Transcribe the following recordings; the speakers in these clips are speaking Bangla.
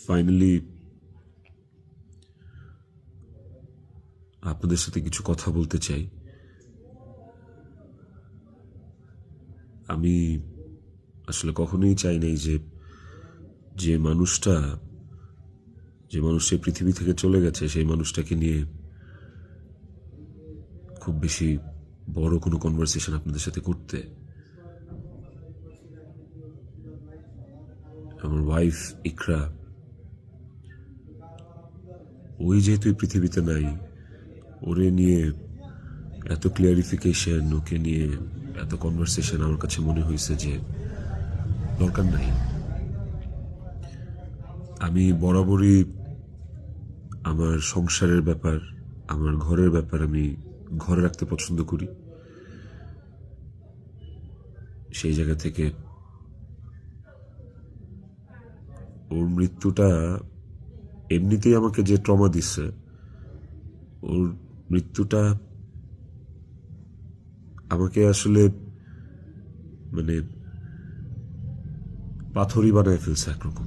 ফাইনালি আপনাদের সাথে কিছু কথা বলতে চাই। আমি আসলে কখনোই চাই নাই যে মানুষটা পৃথিবী থেকে চলে গেছে সেই মানুষটাকে নিয়ে খুব বেশি বড় কোনো কনভারসেশন আপনাদের সাথে করতে। আমার ওয়াইফ ইকরা, ওই যেহেতু এই পৃথিবীতে নাই, ওরে নিয়ে এত ক্লিয়ারিফিকেশন, ওকে নিয়ে এত কনভারসেশন আমার কাছে মনে হয়েছে যে দরকার নাই। আমি বরাবরই আমার সংসারের ব্যাপার, আমার ঘরের ব্যাপার আমি ঘরে রাখতে পছন্দ করি। সেই জায়গা থেকে ওর মৃত্যুটা এমনিতেই আমাকে যে ট্রমা দিচ্ছে, ওর মৃত্যুটা আমাকে আসলে মানে পাথরই বানায় ফেলছে একরকম।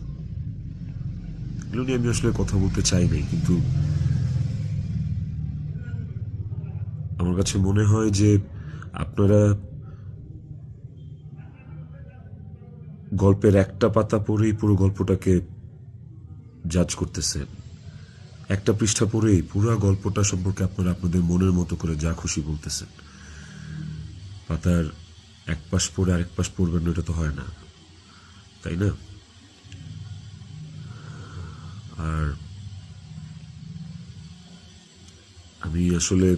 এগুলো নিয়ে আমি আসলে কথা বলতে চাই নাই, কিন্তু আমার কাছে মনে হয় যে আপনারা গল্পের একটা পাতা পড়েই পুরো গল্পটাকে জাজ করতেছেন। একটা পৃষ্ঠা পড়েই পুরো গল্পটা সম্পর্কে আপনারা আপনাদের মনের মতো করে যা খুশি বলতেছেন। পাতার এক পাশ পড়ে আরেক পাশ পড়বেন না, এটা তো হয় না, তাই না? আর আমি আসলে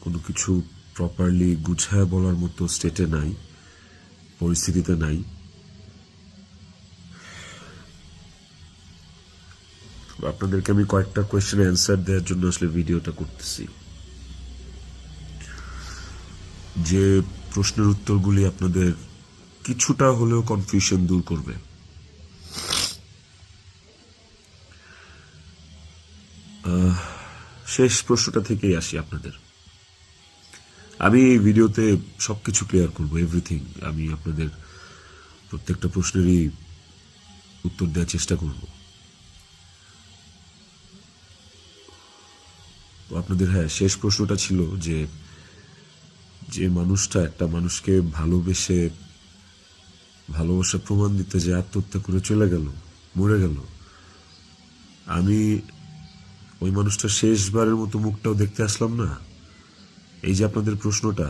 কোনো কিছু প্রপারলি গুছায় বলার মতো স্টেটে নাই, পরিস্থিতিতে নাই। আপনাদেরকে আমি কয়েকটা কোয়েশ্চেনের অ্যান্সার দেওয়ার জন্য আসলে ভিডিওটা করতেছি, যে প্রশ্নের উত্তরগুলি আপনাদের কিছুটা হলেও কনফিউশন দূর করবে। শেষ প্রশ্নটা থেকেই আসি আপনাদের। আমি এই ভিডিওতে সবকিছু ক্লিয়ার করবো, এভরিথিং। আমি আপনাদের প্রত্যেকটা প্রশ্নেরই উত্তর দেওয়ার চেষ্টা করব। আপনাদের শেষ প্রশ্নটা ছিল যে মানুষটা একটা মানুষকে ভালোবাসা প্রমাণ দিতে যে আত্মহত্যা করে চলে গেল, মরে গেল, আমি ওই মানুষটা শেষবারের মতো মুখটাও দেখতে আসলাম না। এই যে আপনাদের প্রশ্নটা,